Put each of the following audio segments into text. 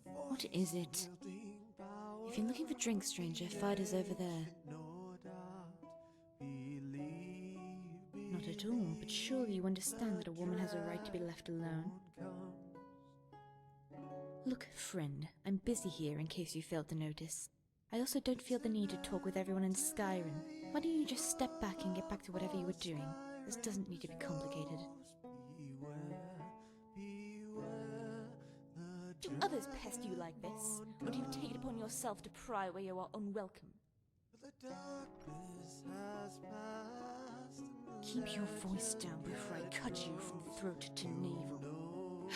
What is it? If you're looking for drinks, stranger, Fido's over there. Not at all, but surely you understand that a woman has a right to be left alone. Look, friend, I'm busy here in case you failed to notice. I also don't feel the need to talk with everyone in Skyrim. Why don't you just step back and get back to whatever you were doing? This doesn't need to be complicated. Do others pest you like this? Or do you take it upon yourself to pry where you are unwelcome? Keep your voice down before I cut you from throat to navel.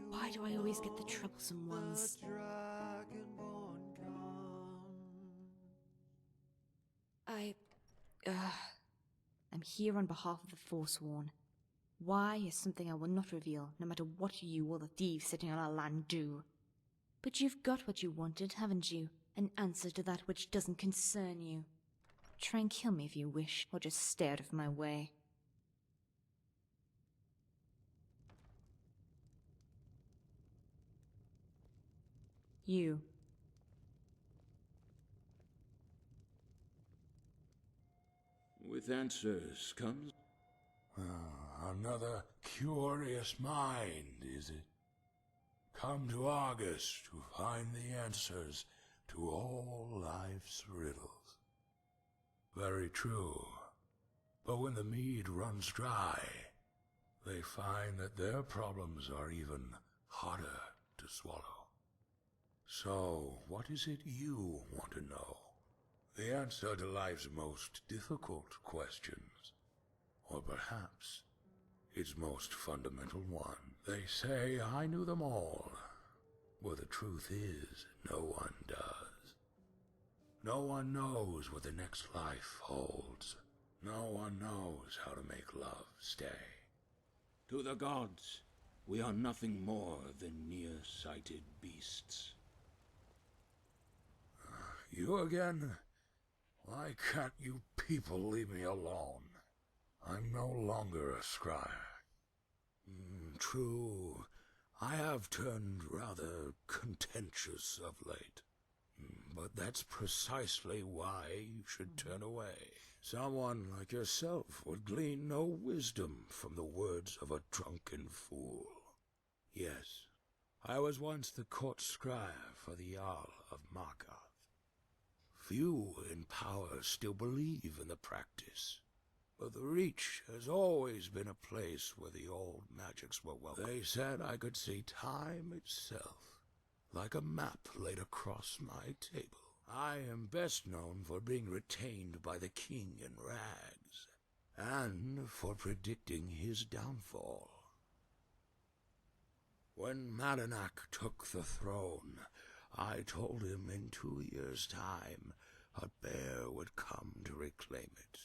Why do I always get the troublesome ones? I'm here on behalf of the Forsworn. Why is something I will not reveal, no matter what you or the thieves sitting on our land do. But you've got what you wanted, haven't you? An answer to that which doesn't concern you. Try and kill me if you wish, or just stay out of my way. You. With answers comes... Another curious mind, is it? Come to Argus to find the answers to all life's riddles. Very true. But when the mead runs dry, they find that their problems are even harder to swallow. So, what is it you want to know? The answer to life's most difficult questions. Or perhaps its most fundamental one. They say I knew them all, but the truth is no one does. No one knows what the next life holds. No one knows how to make love stay. To the gods, we are nothing more than near-sighted beasts. You again? Why can't you people leave me alone? I'm no longer a scryer. True, I have turned rather contentious of late. But that's precisely why you should turn away. Someone like yourself would glean no wisdom from the words of a drunken fool. Yes, I was once the court scryer for the Jarl of Markarth. Few in power still believe in the practice. But the Reach has always been a place where the old magics were welcome. They said I could see time itself, like a map laid across my table. I am best known for being retained by the king in rags, and for predicting his downfall. When Madanak took the throne, I told him in 2 years' time a bear would come to reclaim it.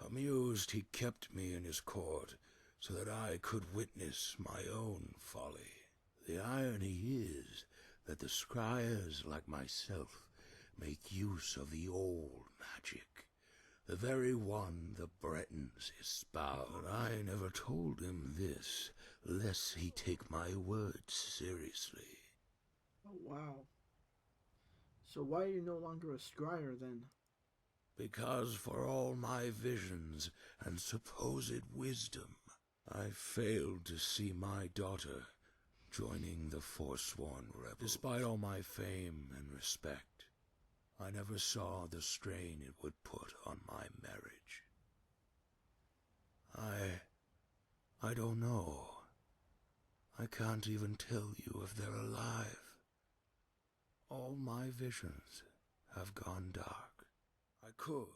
Amused, he kept me in his court so that I could witness my own folly. The irony is that the scryers like myself make use of the old magic, the very one the Bretons espouse. But I never told him this, lest he take my words seriously. Oh, wow. So why are you no longer a scryer, then? Because for all my visions and supposed wisdom, I failed to see my daughter joining the Forsworn rebels. Despite all my fame and respect, I never saw the strain it would put on my marriage. I don't know. I can't even tell you if they're alive. All my visions have gone dark. I could,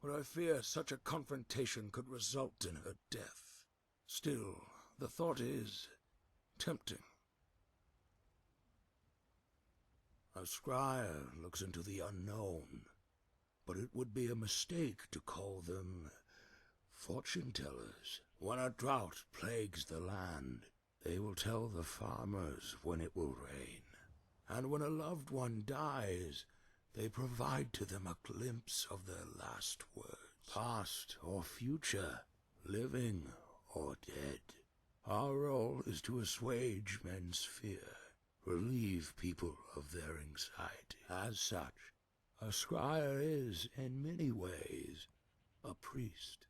but I fear such a confrontation could result in her death. Still, the thought is tempting. A scryer looks into the unknown, but it would be a mistake to call them fortune-tellers. When a drought plagues the land, they will tell the farmers when it will rain. And when a loved one dies, they provide to them a glimpse of their last words, past or future, living or dead. Our role is to assuage men's fear, relieve people of their anxiety. As such, a squire is, in many ways, a priest.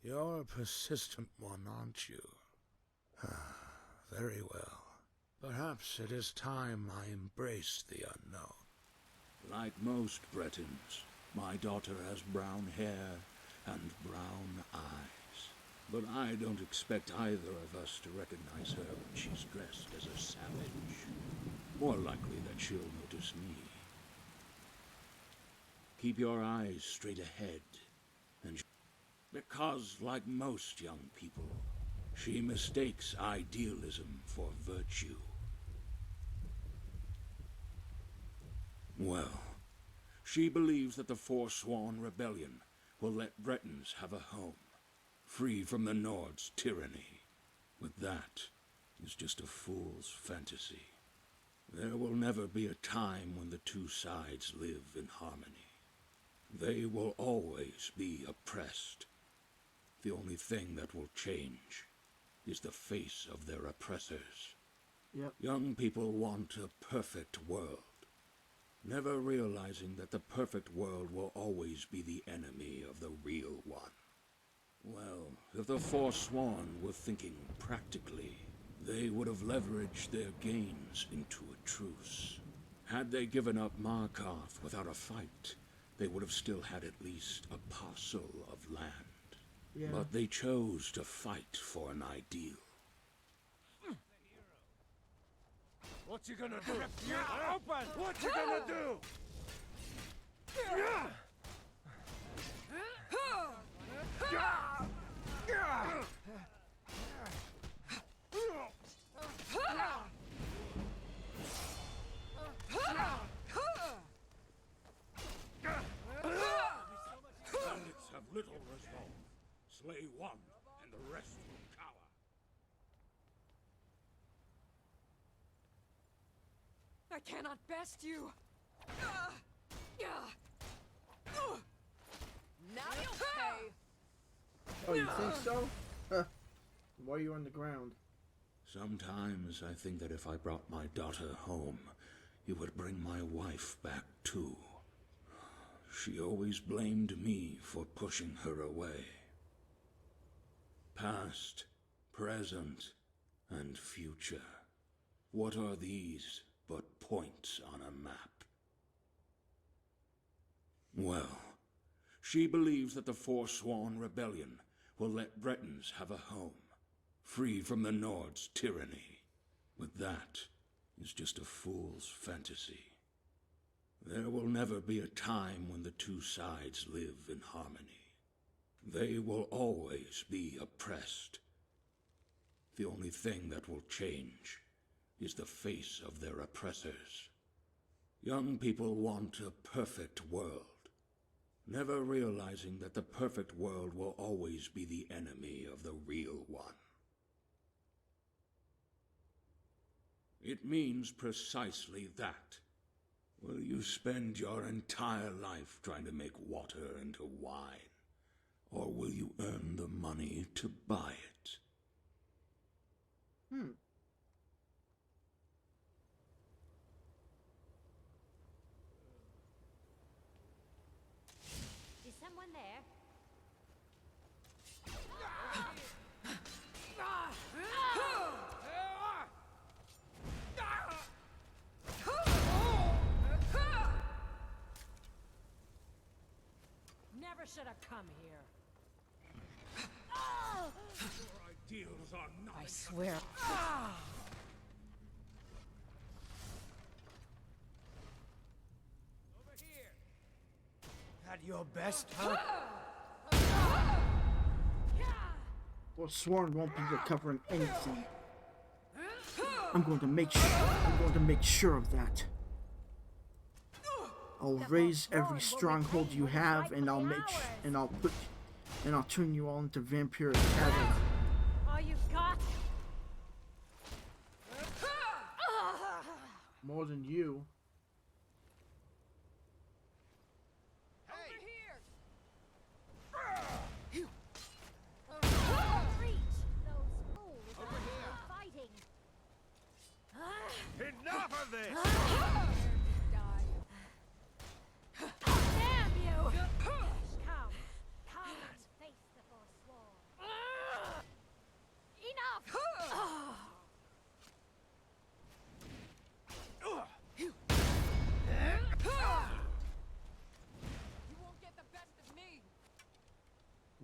You're a persistent one, aren't you? Very well. Perhaps it is time I embrace the unknown. Like most Bretons, my daughter has brown hair and brown eyes. But I don't expect either of us to recognize her when she's dressed as a savage. More likely that she'll notice me. Keep your eyes straight ahead, because, like most young people, she mistakes idealism for virtue. Well, she believes that the Forsworn Rebellion will let Bretons have a home, free from the Nord's tyranny. But that is just a fool's fantasy. There will never be a time when the two sides live in harmony. They will always be oppressed. The only thing that will change is the face of their oppressors. Yep. Young people want a perfect world, never realizing that the perfect world will always be the enemy of the real one. Well, if the Forsworn were thinking practically, they would have leveraged their gains into a truce. Had they given up Markarth without a fight, they would have still had at least a parcel of land. Yeah. But they chose to fight for an ideal. What you gonna do? Open! What you gonna do? Bandits have little resolve. Slay one, and the rest will cower. I cannot best you! Now you'll pay! Oh, you think so? Huh. Why are you on the ground? Sometimes I think that if I brought my daughter home, it would bring my wife back too. She always blamed me for pushing her away. Past, present, and future. What are these but points on a map? Well, she believes that the Forsworn Rebellion will let Bretons have a home, free from the Nord's tyranny. But that is just a fool's fantasy. There will never be a time when the two sides live in harmony. They will always be oppressed. The only thing that will change is the face of their oppressors. Young people want a perfect world, never realizing that the perfect world will always be the enemy of the real one. It means precisely that. Will you spend your entire life trying to make water into wine? Or will you earn the money to buy it? Is someone there? Never should have come here. Your ideals are not. I swear. Over here. At your best, huh? Well, Sworn won't be recovering anything. I'm going to make sure of that. I'll raise every stronghold you have, and I'll turn you all into vampiric cattle. All you've got? More than you. Over here! Reach! Those fools are fighting! Enough of this! Damn you! Come. Come and face the Forsworn. Enough! You won't get the best of me!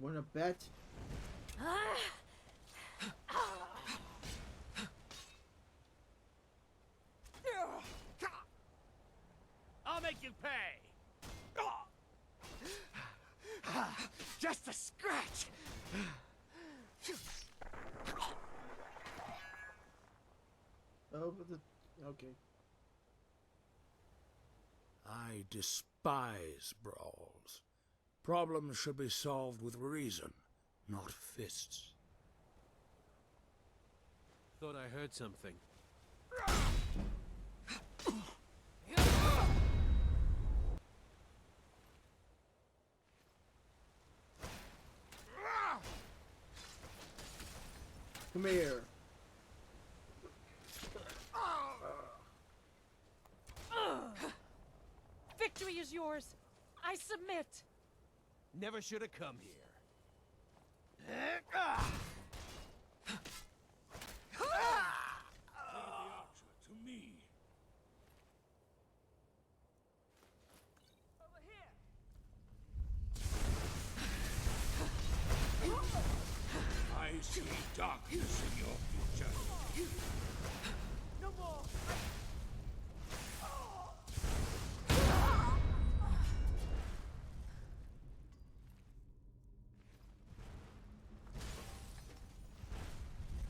Wanna bet? I'll make you pay! Just a scratch! Over the. Okay. I despise brawls. Problems should be solved with reason, not fists. Thought I heard something. Come here. Victory is yours. I submit. Never should have come here. To me. Over here. I see darkness in your future. No more.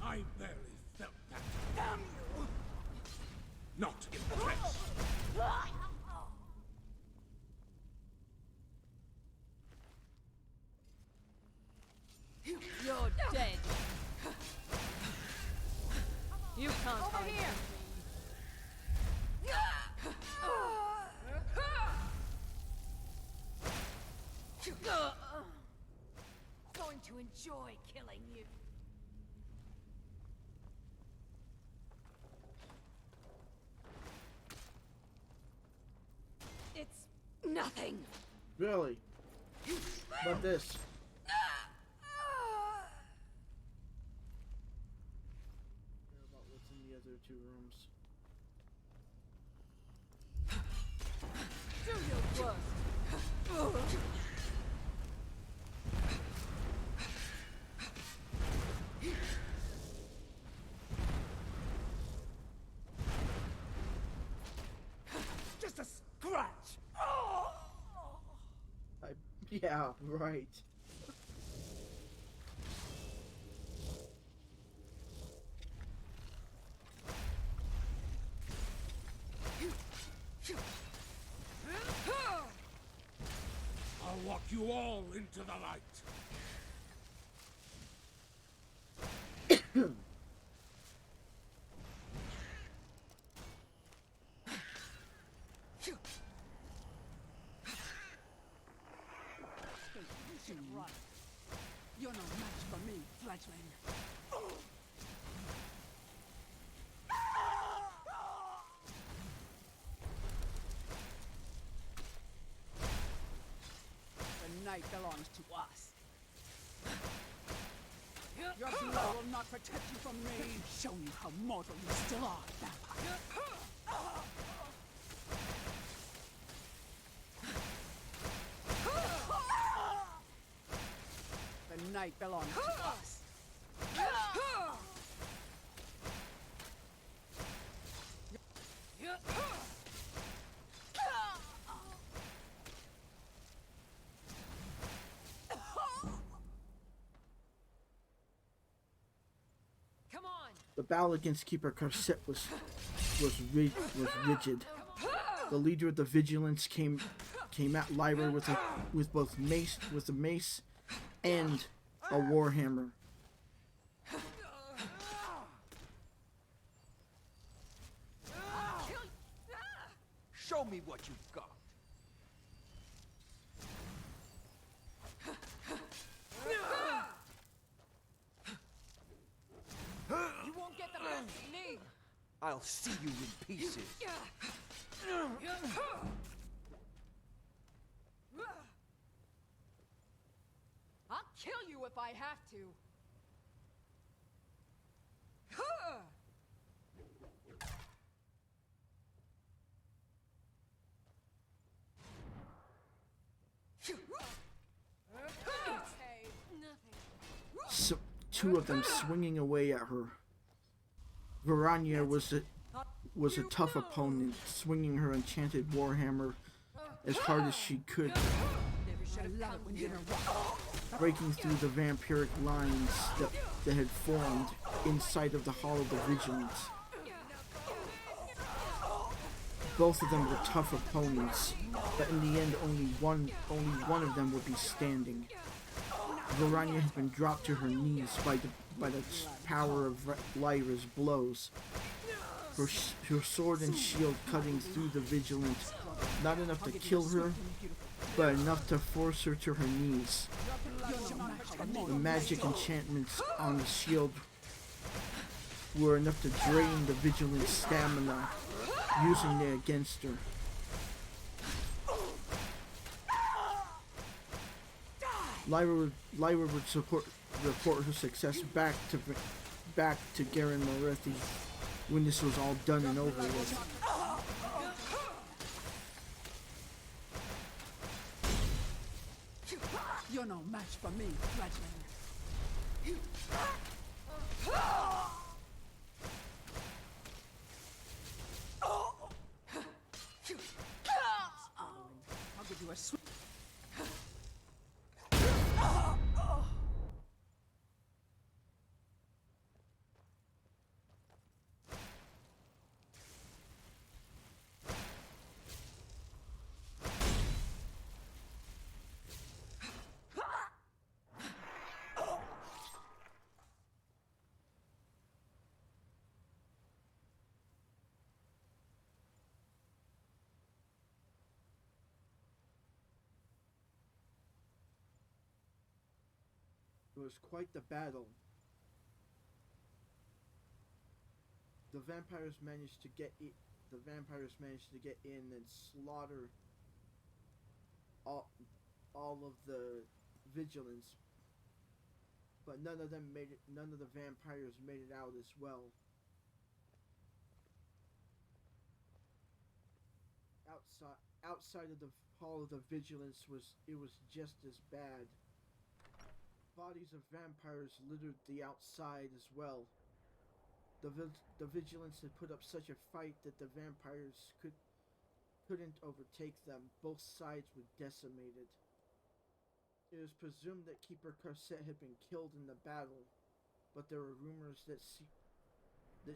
I barely felt that. Damn you! Not impressed. You're dead. You can't hide from me. Going to enjoy killing you. It's nothing. Really? About this? Care about what's in the other two rooms. Do your worst. Just a scratch! Yeah, right. I'll walk you all into the light. You're no match for me, fledgling. The night belongs to us. Your blood will not protect you from me. Show you how mortal you still are, vampire. The night belongs to us. Come on. The battle against Keeper Carcette was rigid. The leader of the Vigilants came at Lyra with a mace and a warhammer. Show me what you've got. You won't get the best of me. I'll see you in pieces. I'll kill you if I have to. So, two of them swinging away at her. Verania was a tough opponent, swinging her enchanted warhammer as hard as she could, breaking through the vampiric lines that had formed inside of the Hall of the Vigilants. Both of them were tough opponents, but in the end, only one of them would be standing. Verania had been dropped to her knees by the power of Lyra's blows. Her sword and shield cutting through the Vigilant, not enough to kill her, but enough to force her to her knees. The magic enchantments on the shield were enough to drain the Vigilant's stamina, using it against her. Lyra would report her success back to Garen Morethi when this was all done and over with. You're no match for me, fledgling. I'll give you a sweet. It was quite the battle. The vampires managed to get in and slaughter all of the Vigilants, but none of the vampires made it out as well. Outside of the Hall of the Vigilance was just as bad. Bodies of vampires littered the outside as well. The Vigilants had put up such a fight that the vampires couldn't overtake them. Both sides were decimated. It was presumed that Keeper Carcette had been killed in the battle, but there were rumors that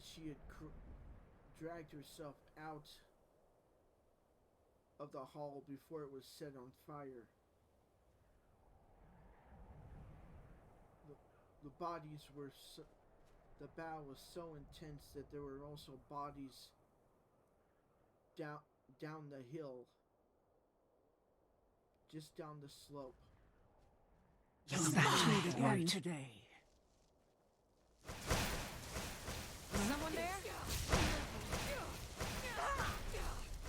she had dragged herself out of the hall before it was set on fire. The battle was so intense that there were also bodies down the hill, just down the slope. Again today. Someone there?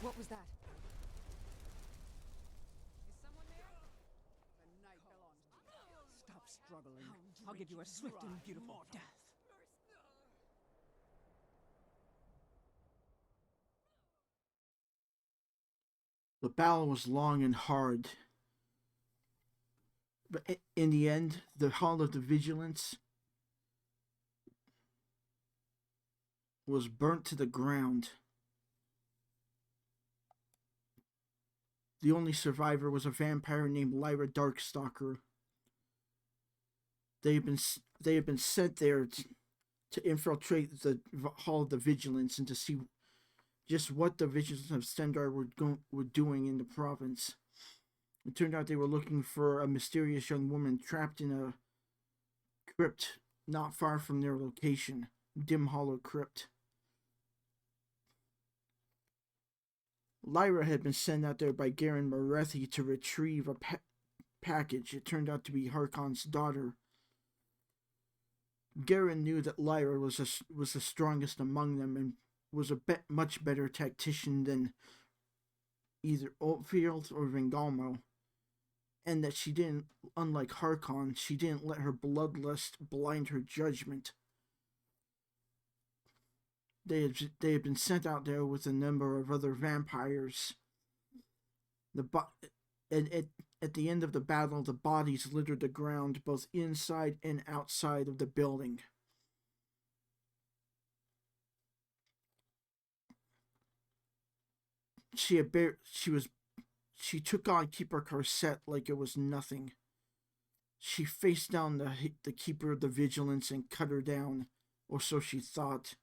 What was that? Is someone there? The night belongs to you. Stop struggling. I'll give you a swift and beautiful death. The battle was long and hard, but in the end, the Hall of the Vigilance was burnt to the ground. The only survivor was a vampire named Lyra Darkstalker. They had been sent there to infiltrate the Hall of the Vigilance and to see just what the Vigilants of Stendar were doing in the province. It turned out they were looking for a mysterious young woman trapped in a crypt not far from their location, Dim Hollow Crypt. Lyra had been sent out there by Garen Morethi to retrieve a package. It turned out to be Harkon's daughter. Garen knew that Lyra was the strongest among them, and was a much better tactician than either Oldfield or Ringalmo, and that she didn't, unlike Harkon, she didn't let her bloodlust blind her judgment. They had been sent out there with a number of other vampires. At the end of the battle, the bodies littered the ground both inside and outside of the building. She took on Keeper Carcette like it was nothing. She faced down the Keeper of the Vigilants and cut her down, or so she thought.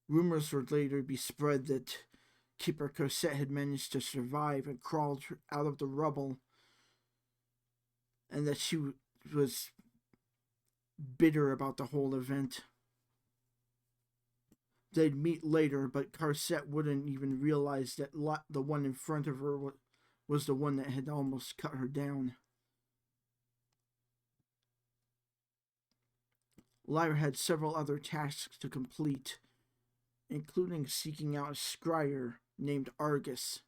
Rumors would later be spread that Keeper Carcette had managed to survive and crawled out of the rubble, and that she was bitter about the whole event. They'd meet later, but Carcette wouldn't even realize that the one in front of her was the one that had almost cut her down. Lyra had several other tasks to complete, including seeking out a scryer named Argus.